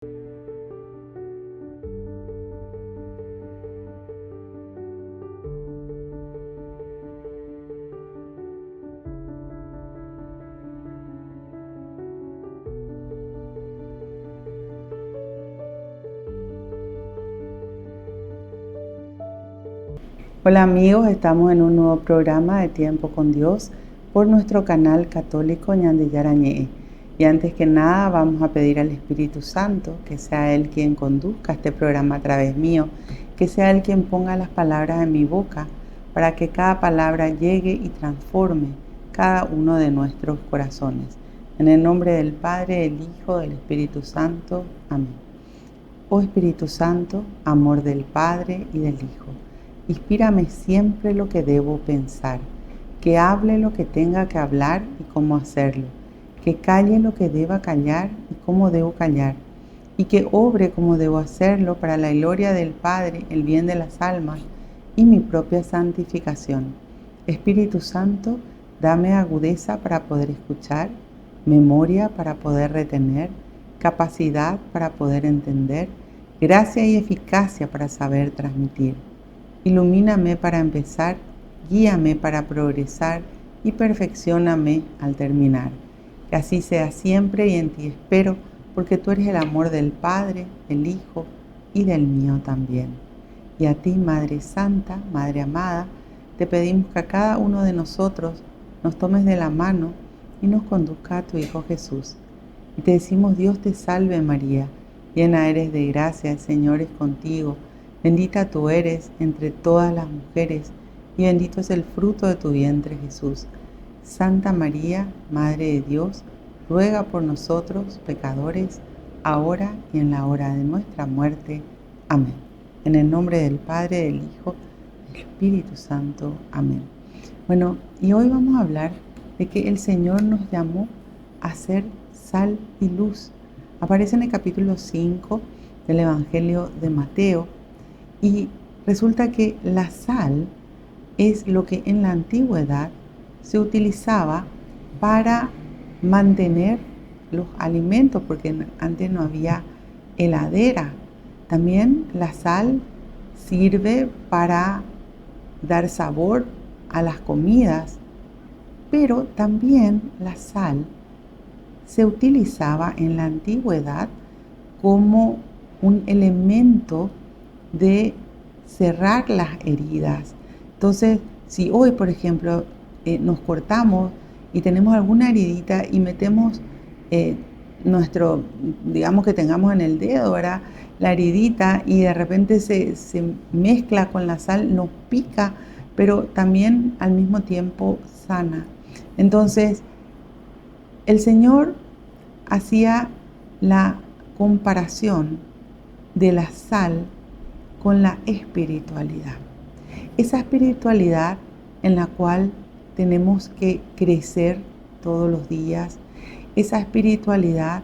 Hola amigos, estamos en un nuevo programa de Tiempo con Dios por nuestro canal católico Ñande Yarañé. Y antes que nada vamos a pedir al Espíritu Santo que sea Él quien conduzca este programa a través mío, que sea Él quien ponga las palabras en mi boca para que cada palabra llegue y transforme cada uno de nuestros corazones. En el nombre del Padre, del Hijo, del Espíritu Santo. Amén. Oh Espíritu Santo, amor del Padre y del Hijo, inspírame siempre lo que debo pensar, que hable lo que tenga que hablar y cómo hacerlo, que calle lo que deba callar y cómo debo callar, y que obre como debo hacerlo para la gloria del Padre, el bien de las almas y mi propia santificación. Espíritu Santo, dame agudeza para poder escuchar, memoria para poder retener, capacidad para poder entender, gracia y eficacia para saber transmitir. Ilumíname para empezar, guíame para progresar y perfeccióname al terminar. Que así sea siempre y en ti espero, porque tú eres el amor del Padre, del Hijo y del mío también. Y a ti, Madre Santa, Madre amada, te pedimos que a cada uno de nosotros nos tomes de la mano y nos conduzca a tu Hijo Jesús. Y te decimos: Dios te salve María, llena eres de gracia, el Señor es contigo. Bendita tú eres entre todas las mujeres, y bendito es el fruto de tu vientre, Jesús. Santa María, Madre de Dios, ruega por nosotros, pecadores, ahora y en la hora de nuestra muerte. Amén. En el nombre del Padre, del Hijo, del Espíritu Santo. Amén. Bueno, y hoy vamos a hablar de que el Señor nos llamó a ser sal y luz. Aparece en el capítulo 5 del Evangelio de Mateo. Y resulta que la sal es lo que en la antigüedad se utilizaba para mantener los alimentos, porque antes no había heladera. También la sal sirve para dar sabor a las comidas, pero también la sal se utilizaba en la antigüedad como un elemento de cerrar las heridas. Entonces, si hoy, por ejemplo, nos cortamos y tenemos alguna heridita y metemos digamos que tengamos en el dedo, ¿verdad?, la heridita, y de repente se mezcla con la sal, nos pica, pero también al mismo tiempo sana. Entonces, el Señor hacía la comparación de la sal con la espiritualidad. Esa espiritualidad en la cual tenemos que crecer todos los días. Esa espiritualidad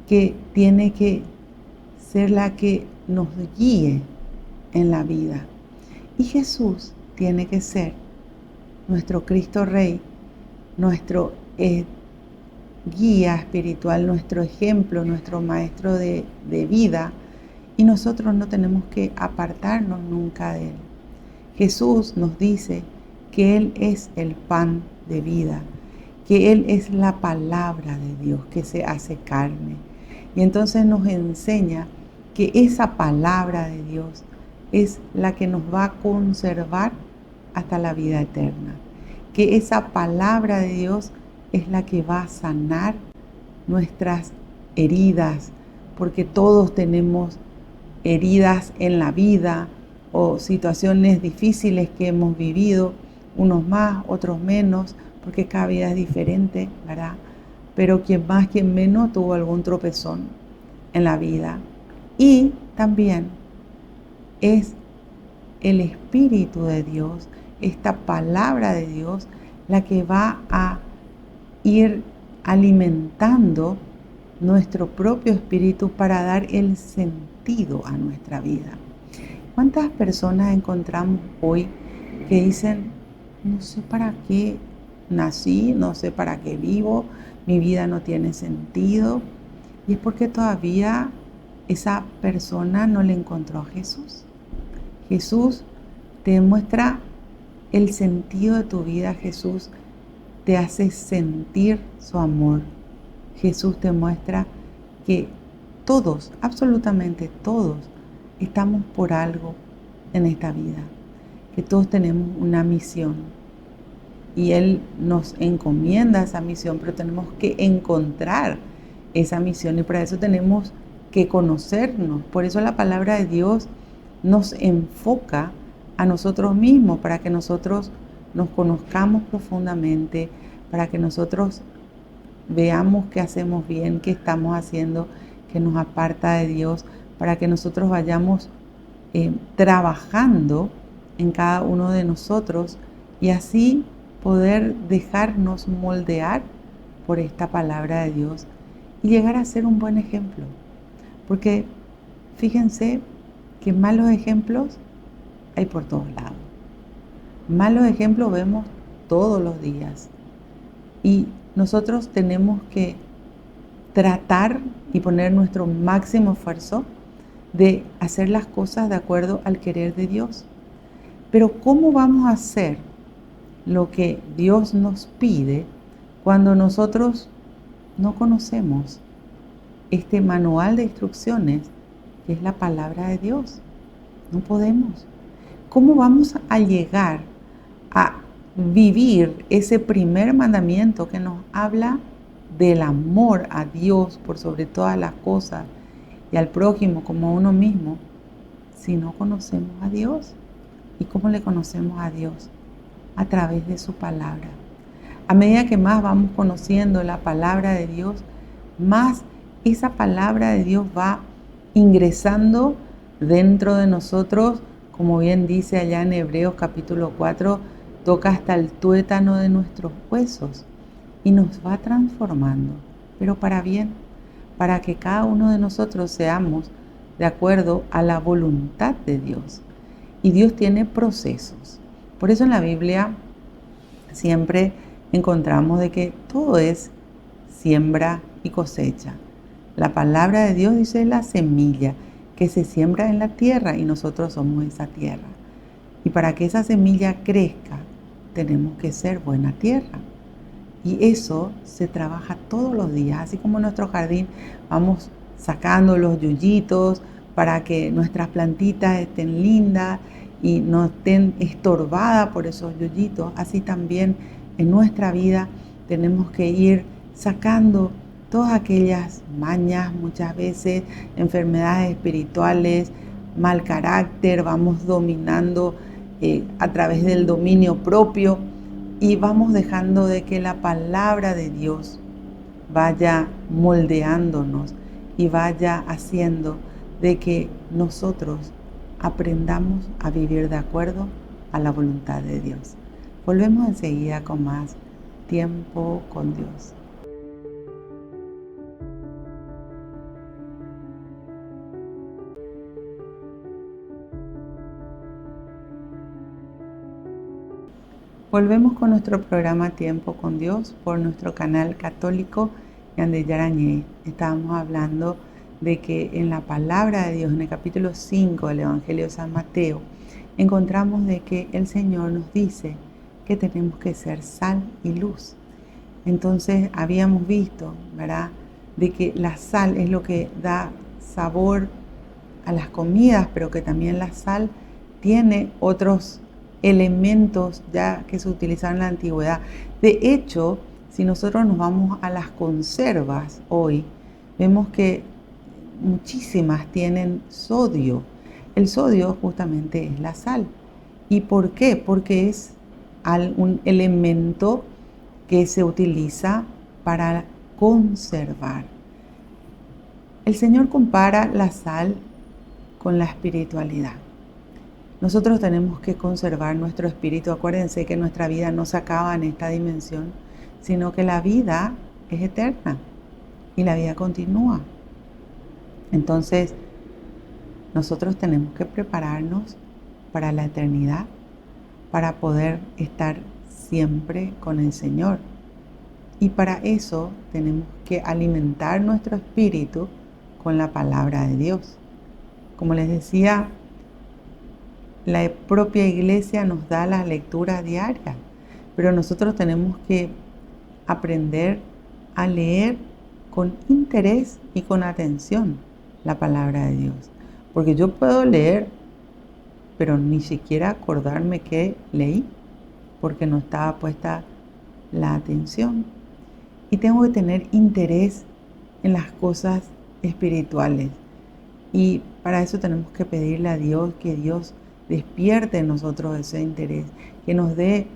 que tiene que ser la que nos guíe en la vida. Y Jesús tiene que ser nuestro Cristo Rey, nuestro guía espiritual, nuestro ejemplo, nuestro maestro de vida. Y nosotros no tenemos que apartarnos nunca de Él. Jesús nos dice que Él es el pan de vida, que Él es la palabra de Dios que se hace carne. Y entonces nos enseña que esa palabra de Dios es la que nos va a conservar hasta la vida eterna. Que esa palabra de Dios es la que va a sanar nuestras heridas, porque todos tenemos heridas en la vida o situaciones difíciles que hemos vivido, unos más, otros menos, porque cada vida es diferente, ¿verdad? Pero quien más, quien menos tuvo algún tropezón en la vida. Y también es el Espíritu de Dios, esta palabra de Dios, la que va a ir alimentando nuestro propio espíritu para dar el sentido a nuestra vida. ¿Cuántas personas encontramos hoy que dicen: no sé para qué nací, no sé para qué vivo, mi vida no tiene sentido? Y es porque todavía esa persona no le encontró a Jesús. Jesús te muestra el sentido de tu vida. Jesús te hace sentir su amor. Jesús te muestra que todos, absolutamente todos, estamos por algo en esta vida, que todos tenemos una misión y Él nos encomienda esa misión, pero tenemos que encontrar esa misión y para eso tenemos que conocernos. Por eso la palabra de Dios nos enfoca a nosotros mismos, para que nosotros nos conozcamos profundamente, para que nosotros veamos qué hacemos bien, qué estamos haciendo que nos aparta de Dios, para que nosotros vayamos trabajando en cada uno de nosotros y así poder dejarnos moldear por esta palabra de Dios y llegar a ser un buen ejemplo. Porque fíjense que malos ejemplos hay por todos lados. Malos ejemplos vemos todos los días. Y nosotros tenemos que tratar y poner nuestro máximo esfuerzo de hacer las cosas de acuerdo al querer de Dios. Pero ¿cómo vamos a hacer lo que Dios nos pide cuando nosotros no conocemos este manual de instrucciones que es la palabra de Dios? No podemos. ¿Cómo vamos a llegar a vivir ese primer mandamiento que nos habla del amor a Dios por sobre todas las cosas y al prójimo como a uno mismo, si no conocemos a Dios? ¿Y cómo le conocemos a Dios? A través de su palabra. A medida que más vamos conociendo la palabra de Dios, más esa palabra de Dios va ingresando dentro de nosotros, como bien dice allá en Hebreos capítulo 4, toca hasta el tuétano de nuestros huesos y nos va transformando, pero para bien, para que cada uno de nosotros seamos de acuerdo a la voluntad de Dios. Y Dios tiene procesos. Por eso en la Biblia siempre encontramos de que todo es siembra y cosecha. La palabra de Dios dice la semilla que se siembra en la tierra y nosotros somos esa tierra. Y para que esa semilla crezca, tenemos que ser buena tierra. Y eso se trabaja todos los días, así como en nuestro jardín vamos sacando los yuyitos para que nuestras plantitas estén lindas y no estén estorbadas por esos yuyitos. Así también en nuestra vida tenemos que ir sacando todas aquellas mañas, muchas veces enfermedades espirituales, mal carácter, vamos dominando a través del dominio propio y vamos dejando de que la palabra de Dios vaya moldeándonos y vaya haciendo de que nosotros aprendamos a vivir de acuerdo a la voluntad de Dios. Volvemos enseguida con más tiempo con Dios. Volvemos con nuestro programa Tiempo con Dios por nuestro canal católico Ñande Yarañé. Estábamos hablando de que en la palabra de Dios, en el capítulo 5 del Evangelio de San Mateo, encontramos de que el Señor nos dice que tenemos que ser sal y luz. Entonces habíamos visto, ¿verdad?, de que la sal es lo que da sabor a las comidas, pero que también la sal tiene otros elementos ya que se utilizaron en la antigüedad. De hecho, si nosotros nos vamos a las conservas hoy, vemos que muchísimas tienen sodio. El sodio justamente es la sal. ¿Y por qué? Porque es un elemento que se utiliza para conservar. El Señor compara la sal con la espiritualidad. Nosotros tenemos que conservar nuestro espíritu. Acuérdense que nuestra vida no se acaba en esta dimensión, sino que la vida es eterna y la vida continúa. Entonces, nosotros tenemos que prepararnos para la eternidad, para poder estar siempre con el Señor. Y para eso tenemos que alimentar nuestro espíritu con la palabra de Dios. Como les decía, la propia iglesia nos da las lecturas diarias, pero nosotros tenemos que aprender a leer con interés y con atención la palabra de Dios. Porque yo puedo leer, pero ni siquiera acordarme que leí, porque no estaba puesta la atención. Y tengo que tener interés en las cosas espirituales. Y para eso tenemos que pedirle a Dios que Dios despierte en nosotros ese interés, que nos dé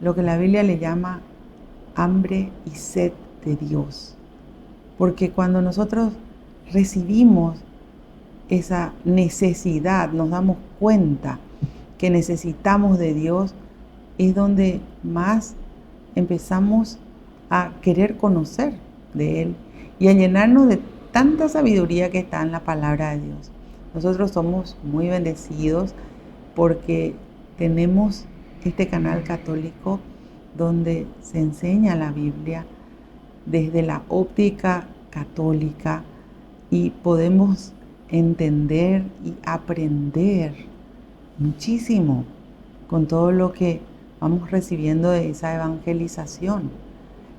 lo que la Biblia le llama hambre y sed de Dios. Porque cuando nosotros recibimos esa necesidad, nos damos cuenta que necesitamos de Dios, es donde más empezamos a querer conocer de Él y a llenarnos de tanta sabiduría que está en la palabra de Dios. Nosotros somos muy bendecidos porque tenemos este canal católico donde se enseña la Biblia desde la óptica católica y podemos entender y aprender muchísimo con todo lo que vamos recibiendo de esa evangelización.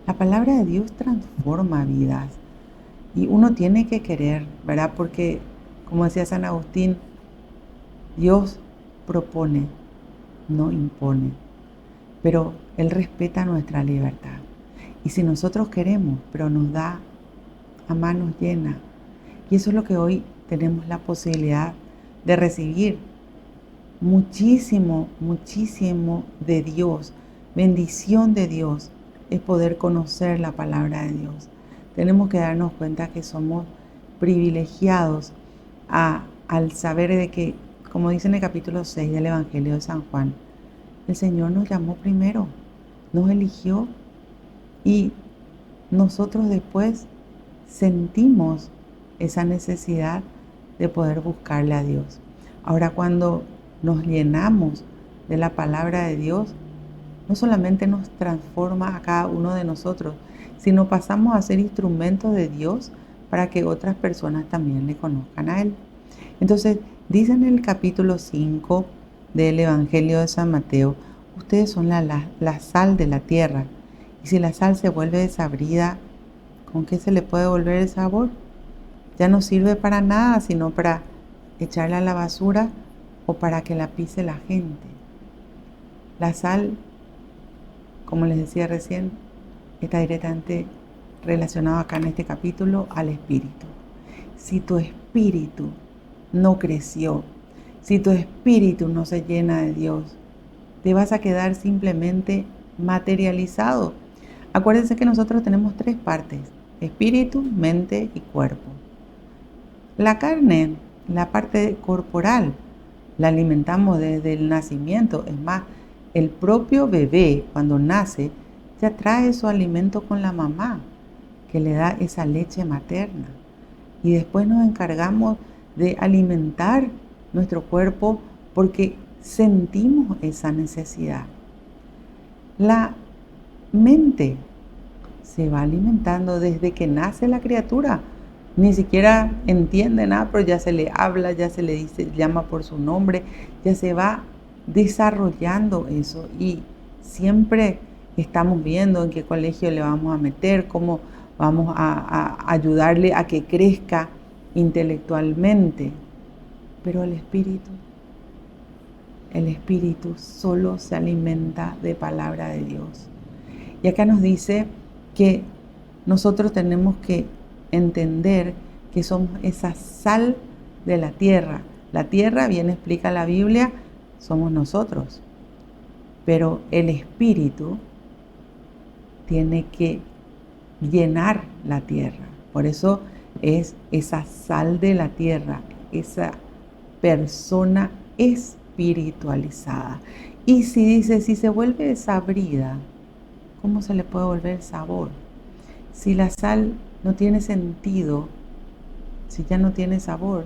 La palabra de Dios transforma vidas y uno tiene que querer, ¿verdad? Porque, como decía San Agustín, Dios propone, no impone, pero Él respeta nuestra libertad. Y si nosotros queremos, pero nos da a manos llenas, y eso es lo que hoy tenemos la posibilidad de recibir, muchísimo, muchísimo de Dios, bendición de Dios, es poder conocer la palabra de Dios. Tenemos que darnos cuenta que somos privilegiados al saber de que, como dice en el capítulo 6 del Evangelio de San Juan, el Señor nos llamó primero, nos eligió y nosotros después sentimos esa necesidad de poder buscarle a Dios. Ahora, cuando nos llenamos de la palabra de Dios, no solamente nos transforma a cada uno de nosotros, sino pasamos a ser instrumentos de Dios para que otras personas también le conozcan a Él. Entonces, dice en el capítulo 5 del Evangelio de San Mateo, ustedes son la sal de la tierra, y si la sal se vuelve desabrida, ¿con qué se le puede volver el sabor? Ya no sirve para nada, sino para echarla a la basura o para que la pise la gente. La sal, como les decía recién, está directamente relacionado acá en este capítulo al espíritu. Si tu espíritu no creció, si tu espíritu no se llena de Dios, te vas a quedar simplemente materializado. Acuérdense que nosotros tenemos tres partes: espíritu, mente y cuerpo. La carne, la parte corporal, la alimentamos desde el nacimiento. Es más, el propio bebé cuando nace ya trae su alimento con la mamá, que le da esa leche materna. Y después nos encargamos de alimentar nuestro cuerpo porque sentimos esa necesidad. La mente se va alimentando desde que nace la criatura. Ni siquiera entiende nada, pero ya se le habla, ya se le dice, llama por su nombre, ya se va desarrollando eso. Y siempre estamos viendo en qué colegio le vamos a meter, cómo vamos a ayudarle a que crezca intelectualmente. Pero el espíritu solo se alimenta de palabra de Dios. Y acá nos dice que nosotros tenemos que entender que somos esa sal de la tierra. La tierra, bien explica la Biblia, somos nosotros. Pero el espíritu tiene que llenar la tierra. Por eso es esa sal de la tierra, esa persona espiritualizada. Y si dice, si se vuelve desabrida, ¿cómo se le puede volver sabor? Si la sal no tiene sentido, si ya no tiene sabor,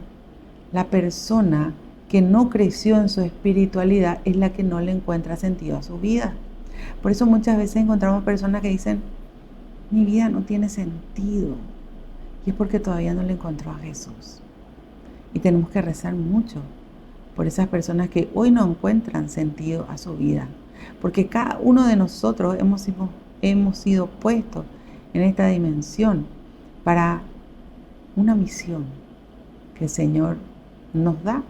la persona que no creció en su espiritualidad es la que no le encuentra sentido a su vida. Por eso muchas veces encontramos personas que dicen, mi vida no tiene sentido. Y es porque todavía no le encontró a Jesús. Y tenemos que rezar mucho por esas personas que hoy no encuentran sentido a su vida. Porque cada uno de nosotros hemos sido puestos en esta dimensión para una misión que el Señor nos da.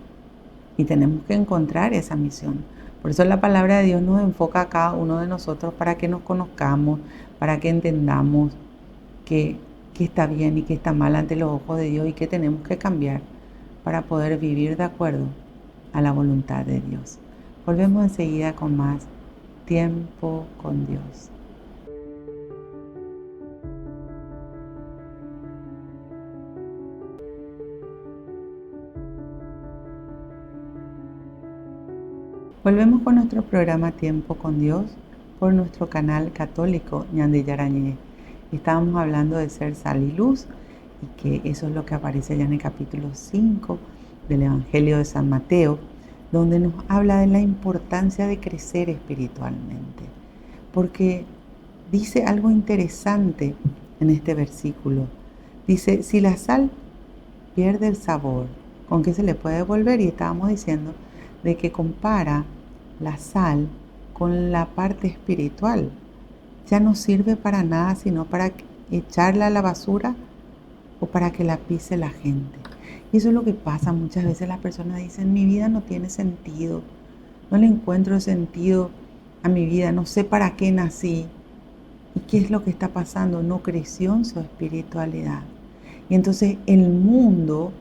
Y tenemos que encontrar esa misión. Por eso la palabra de Dios nos enfoca a cada uno de nosotros para que nos conozcamos, para que entendamos qué está bien y qué está mal ante los ojos de Dios y qué tenemos que cambiar para poder vivir de acuerdo a la voluntad de Dios. Volvemos enseguida con más tiempo con Dios. Volvemos con nuestro programa Tiempo con Dios por nuestro canal católico Ñande Yarañé. Estábamos hablando de ser sal y luz y que eso es lo que aparece ya en el capítulo 5 del Evangelio de San Mateo, donde nos habla de la importancia de crecer espiritualmente. Porque dice algo interesante en este versículo. Dice, si la sal pierde el sabor, ¿con qué se le puede devolver? Y estábamos diciendo de que compara la sal con la parte espiritual. Ya no sirve para nada sino para echarla a la basura o para que la pise la gente. Y eso es lo que pasa muchas veces. Las personas dicen, mi vida no tiene sentido, no le encuentro sentido a mi vida, no sé para qué nací. ¿Y qué es lo que está pasando? No creció en su espiritualidad. Y entonces el mundo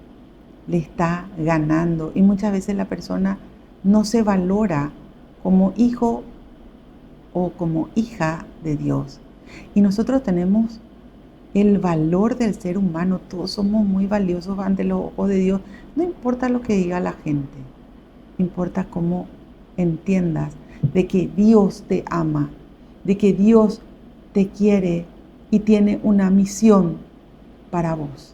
le está ganando y muchas veces la persona no se valora como hijo o como hija de Dios. Y nosotros tenemos el valor del ser humano, todos somos muy valiosos ante los ojos de Dios. No importa lo que diga la gente, importa cómo entiendas de que Dios te ama, de que Dios te quiere y tiene una misión para vos,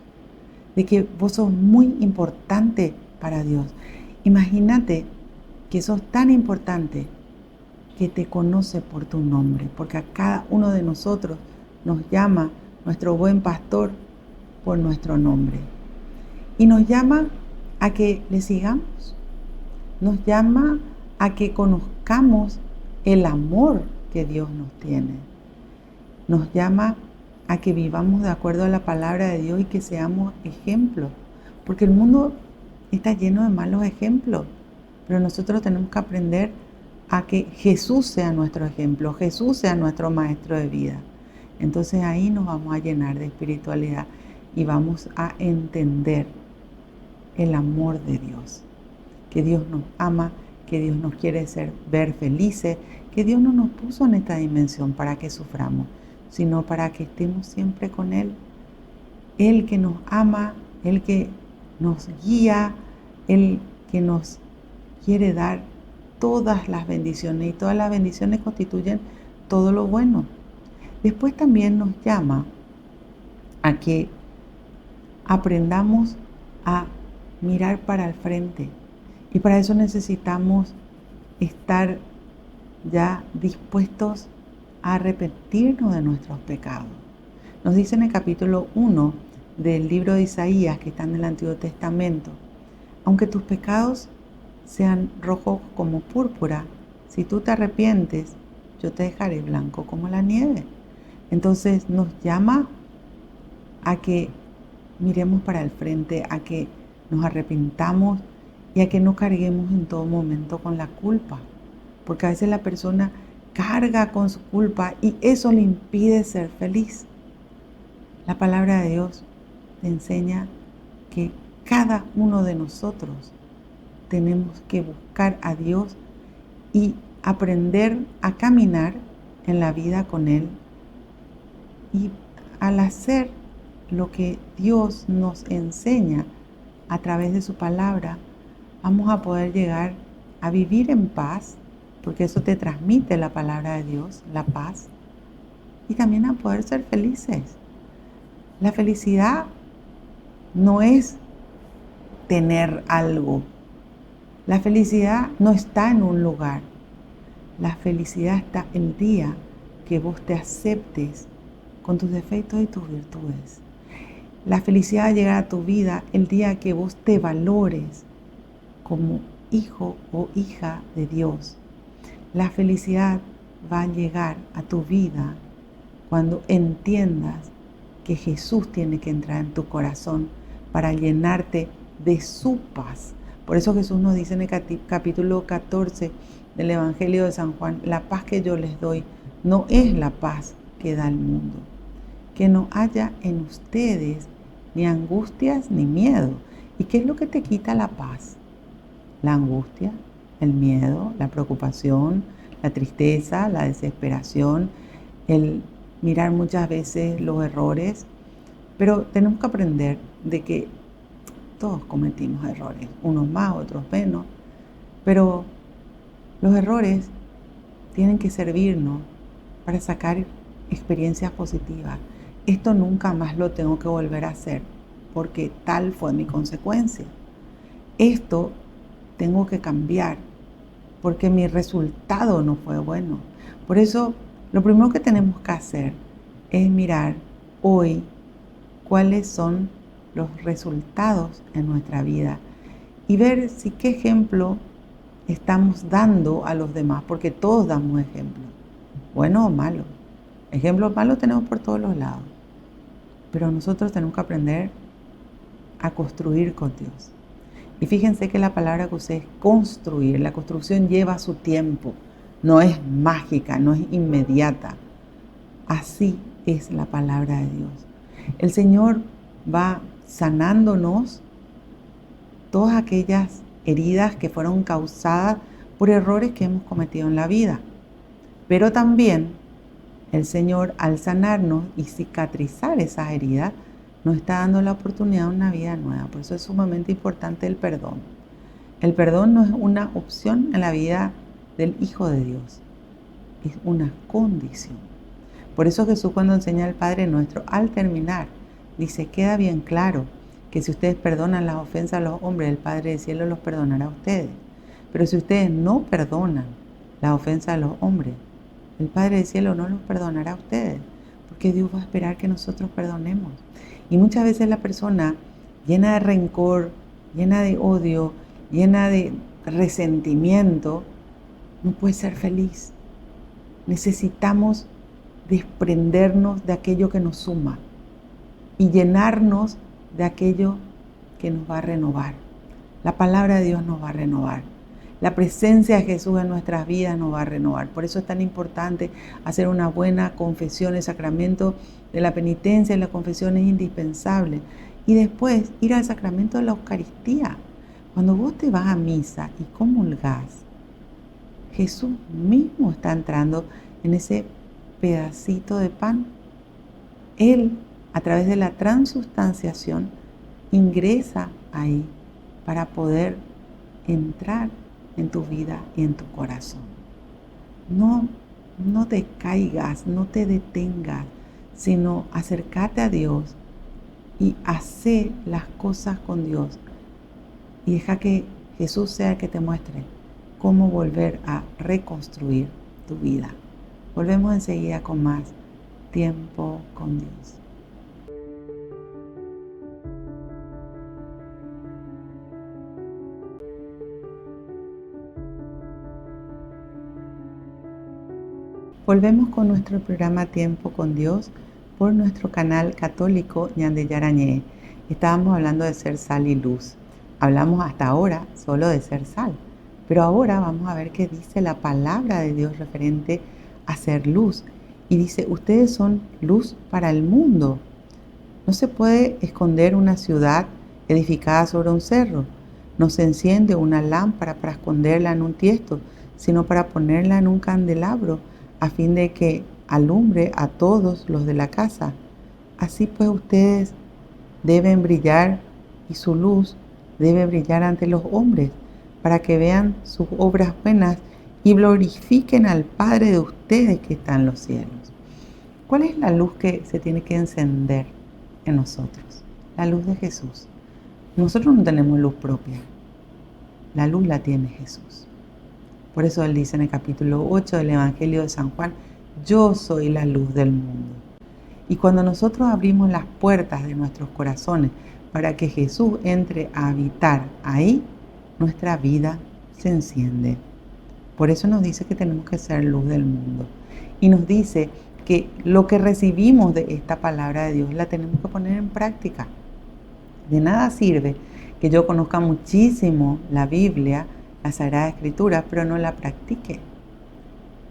de que vos sos muy importante para Dios. Imagínate que sos tan importante que te conoce por tu nombre, porque a cada uno de nosotros nos llama nuestro buen pastor por nuestro nombre. Y nos llama a que le sigamos, nos llama a que conozcamos el amor que Dios nos tiene. Nos llama a que vivamos de acuerdo a la palabra de Dios y que seamos ejemplos, porque el mundo está lleno de malos ejemplos, pero nosotros tenemos que aprender a que Jesús sea nuestro ejemplo, Jesús sea nuestro maestro de vida. Entonces ahí nos vamos a llenar de espiritualidad y vamos a entender el amor de Dios, que Dios nos ama, que Dios nos quiere ver felices, que Dios no nos puso en esta dimensión para que suframos, sino para que estemos siempre con Él. Él que nos ama, Él que nos guía, Él que nos quiere dar todas las bendiciones, y todas las bendiciones constituyen todo lo bueno. Después también nos llama a que aprendamos a mirar para el frente, y para eso necesitamos estar ya dispuestos a arrepentirnos de nuestros pecados. Nos dice en el capítulo 1 del libro de Isaías, que está en el Antiguo Testamento, aunque tus pecados sean rojos como púrpura, si tú te arrepientes, yo te dejaré blanco como la nieve. Entonces nos llama a que miremos para el frente, a que nos arrepintamos y a que no carguemos en todo momento con la culpa, porque a veces la persona carga con su culpa y eso le impide ser feliz. La palabra de Dios te enseña que cada uno de nosotros tenemos que buscar a Dios y aprender a caminar en la vida con Él. Y al hacer lo que Dios nos enseña a través de su palabra, vamos a poder llegar a vivir en paz, porque eso te transmite la palabra de Dios, la paz, y también a poder ser felices. La felicidad no es tener algo. La felicidad no está en un lugar. La felicidad está el día que vos te aceptes con tus defectos y tus virtudes. La felicidad va a llegar a tu vida el día que vos te valores como hijo o hija de Dios. La felicidad va a llegar a tu vida cuando entiendas que Jesús tiene que entrar en tu corazón para llenarte de su paz. Por eso Jesús nos dice en el capítulo 14 del Evangelio de San Juan, la paz que yo les doy no es la paz que da el mundo. Que no haya en ustedes ni angustias ni miedo. ¿Y qué es lo que te quita la paz? La angustia, el miedo, la preocupación, la tristeza, la desesperación, el mirar muchas veces los errores. Pero tenemos que aprender de que todos cometimos errores, unos más, otros menos. Pero los errores tienen que servirnos para sacar experiencias positivas. Esto nunca más lo tengo que volver a hacer porque tal fue mi consecuencia. Esto tengo que cambiar porque mi resultado no fue bueno. Por eso, lo primero que tenemos que hacer es mirar hoy cuáles son los resultados en nuestra vida y ver si qué ejemplo estamos dando a los demás, porque todos damos ejemplos, bueno o malo. Ejemplos malos tenemos por todos los lados, pero nosotros tenemos que aprender a construir con Dios. Y fíjense que la palabra que usé es construir. La construcción lleva su tiempo, no es mágica, no es inmediata. Así es la palabra de Dios. El Señor va sanándonos todas aquellas heridas que fueron causadas por errores que hemos cometido en la vida. Pero también el Señor, al sanarnos y cicatrizar esas heridas, nos está dando la oportunidad de una vida nueva. Por eso es sumamente importante el perdón. El perdón no es una opción en la vida del Hijo de Dios, es una condición. Por eso Jesús, cuando enseña al Padre Nuestro, al terminar, dice, queda bien claro que si ustedes perdonan las ofensas a los hombres, el Padre del Cielo los perdonará a ustedes. Pero si ustedes no perdonan las ofensas a los hombres, el Padre del Cielo no los perdonará a ustedes, porque Dios va a esperar que nosotros perdonemos. Y muchas veces la persona llena de rencor, llena de odio, llena de resentimiento, no puede ser feliz. Necesitamos desprendernos de aquello que nos suma y llenarnos de aquello que nos va a renovar. La palabra de Dios nos va a renovar. La presencia de Jesús en nuestras vidas nos va a renovar. Por eso es tan importante hacer una buena confesión. El sacramento de la penitencia y la confesión es indispensable. Y después ir al sacramento de la Eucaristía. Cuando vos te vas a misa y comulgás, Jesús mismo está entrando en ese pedacito de pan. Él, a través de la transustanciación, ingresa ahí para poder entrar en tu vida y en tu corazón. No te caigas, no te detengas, sino acércate a Dios y hace las cosas con Dios. Y deja que Jesús sea el que te muestre cómo volver a reconstruir tu vida. Volvemos enseguida con más tiempo con Dios. Volvemos con nuestro programa Tiempo con Dios por nuestro canal católico Ñande Yarañé. Estábamos hablando de ser sal y luz. Hablamos hasta ahora solo de ser sal, pero ahora vamos a ver qué dice la palabra de Dios referente a ser luz. Y dice, ustedes son luz para el mundo. No se puede esconder una ciudad edificada sobre un cerro. No se enciende una lámpara para esconderla en un tiesto, sino para ponerla en un candelabro, a fin de que alumbre a todos los de la casa. Así pues ustedes deben brillar y su luz debe brillar ante los hombres, para que vean sus obras buenas y glorifiquen al Padre de ustedes que está en los cielos. ¿Cuál es la luz que se tiene que encender en nosotros? La luz de Jesús. Nosotros no tenemos luz propia. La luz la tiene Jesús. Por eso Él dice en el capítulo 8 del Evangelio de San Juan, yo soy la luz del mundo. Y cuando nosotros abrimos las puertas de nuestros corazones para que Jesús entre a habitar ahí, nuestra vida se enciende. Por eso nos dice que tenemos que ser luz del mundo. Y nos dice que lo que recibimos de esta palabra de Dios la tenemos que poner en práctica. De nada sirve que yo conozca muchísimo la Biblia, la Sagrada Escritura, pero no la practique.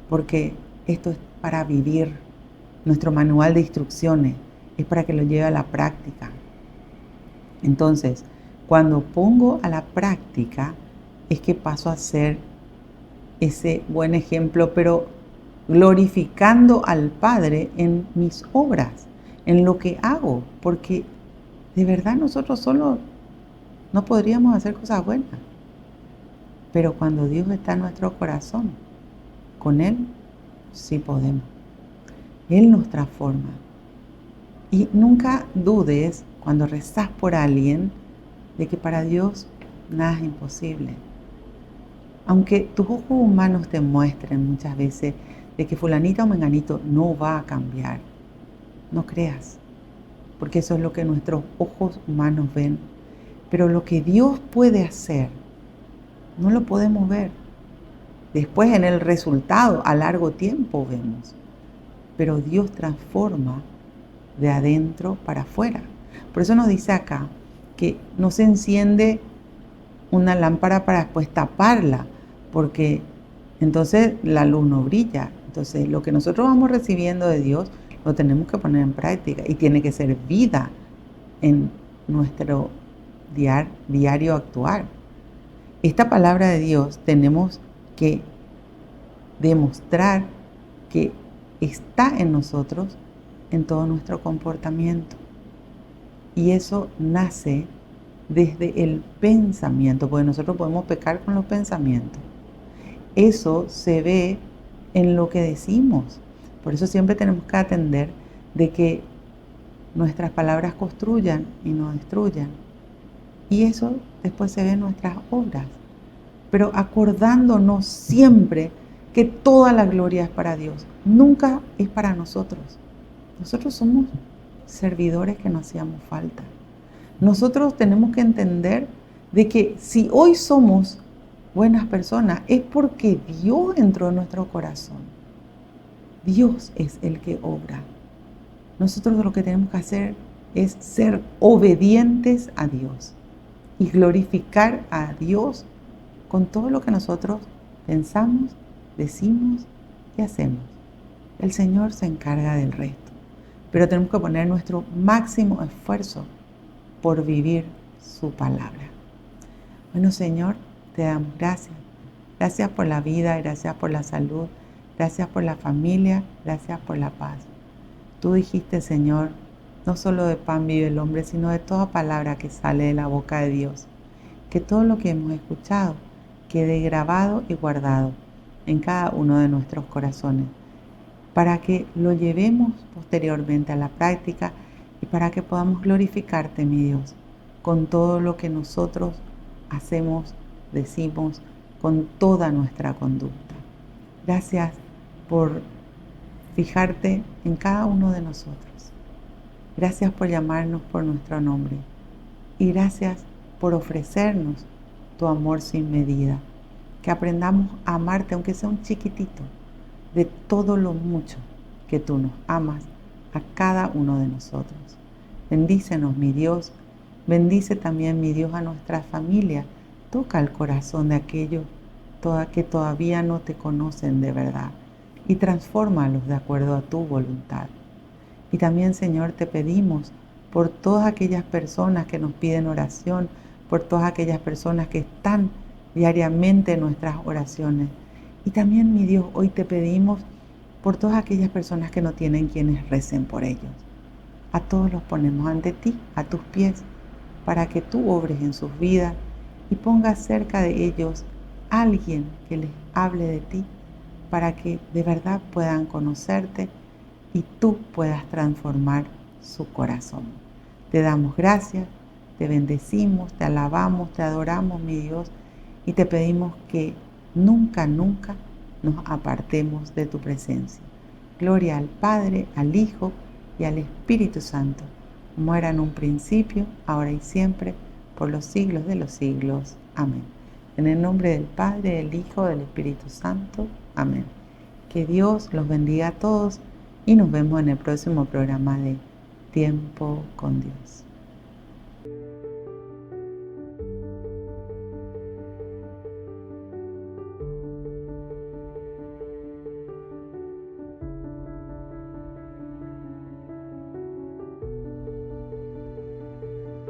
Porque esto es para vivir. Nuestro manual de instrucciones es para que lo lleve a la práctica. Entonces, cuando pongo a la práctica, es que paso a ser ese buen ejemplo, pero glorificando al Padre en mis obras, en lo que hago, porque de verdad nosotros solo no podríamos hacer cosas buenas. Pero cuando Dios está en nuestro corazón, con Él sí podemos. Él nos transforma. Y nunca dudes cuando rezas por alguien de que para Dios nada es imposible. Aunque tus ojos humanos te muestren muchas veces de que fulanita o menganito no va a cambiar, no creas, porque eso es lo que nuestros ojos humanos ven. Pero lo que Dios puede hacer, no lo podemos ver. Después en el resultado, a largo tiempo vemos. Pero Dios transforma de adentro para afuera. Por eso nos dice acá que no se enciende una lámpara para después taparla, porque entonces la luz no brilla. Entonces lo que nosotros vamos recibiendo de Dios lo tenemos que poner en práctica y tiene que ser vida en nuestro diario actuar. Esta palabra de Dios tenemos que demostrar que está en nosotros en todo nuestro comportamiento. Y eso nace desde el pensamiento, porque nosotros podemos pecar con los pensamientos. Eso se ve en lo que decimos. Por eso siempre tenemos que atender de que nuestras palabras construyan y no destruyan. Y eso después se ve en nuestras obras. Pero acordándonos siempre que toda la gloria es para Dios, nunca es para nosotros. Nosotros somos servidores que no hacíamos falta. Nosotros tenemos que entender de que si hoy somos buenas personas es porque Dios entró en nuestro corazón. Dios es el que obra. Nosotros lo que tenemos que hacer es ser obedientes a Dios y glorificar a Dios con todo lo que nosotros pensamos, decimos y hacemos. El Señor se encarga del resto. Pero tenemos que poner nuestro máximo esfuerzo por vivir su palabra. Bueno, Señor, te damos gracias. Gracias por la vida, gracias por la salud, gracias por la familia, gracias por la paz. Tú dijiste, Señor, no solo de pan vive el hombre, sino de toda palabra que sale de la boca de Dios. Que todo lo que hemos escuchado quede grabado y guardado en cada uno de nuestros corazones, para que lo llevemos posteriormente a la práctica y para que podamos glorificarte, mi Dios, con todo lo que nosotros hacemos, decimos, con toda nuestra conducta. Gracias por fijarte en cada uno de nosotros. Gracias por llamarnos por nuestro nombre. Y gracias por ofrecernos tu amor sin medida. Que aprendamos a amarte, aunque sea un chiquitito, de todo lo mucho que tú nos amas a cada uno de nosotros. Bendícenos, mi Dios. Bendice también, mi Dios, a nuestra familia. Toca el corazón de aquellos que todavía no te conocen de verdad y transfórmalos de acuerdo a tu voluntad. Y también, Señor, te pedimos por todas aquellas personas que nos piden oración, por todas aquellas personas que están diariamente en nuestras oraciones. Y también, mi Dios, hoy te pedimos por todas aquellas personas que no tienen quienes recen por ellos. A todos los ponemos ante ti, a tus pies, para que tú obres en sus vidas y pongas cerca de ellos a alguien que les hable de ti, para que de verdad puedan conocerte y tú puedas transformar su corazón. Te damos gracias, te bendecimos, te alabamos, te adoramos, mi Dios, y te pedimos que nunca, nunca nos apartemos de tu presencia. Gloria al Padre, al Hijo y al Espíritu Santo, como era en un principio, ahora y siempre, por los siglos de los siglos. Amén. En el nombre del Padre, del Hijo, del Espíritu Santo. Amén. Que Dios los bendiga a todos y nos vemos en el próximo programa de Tiempo con Dios.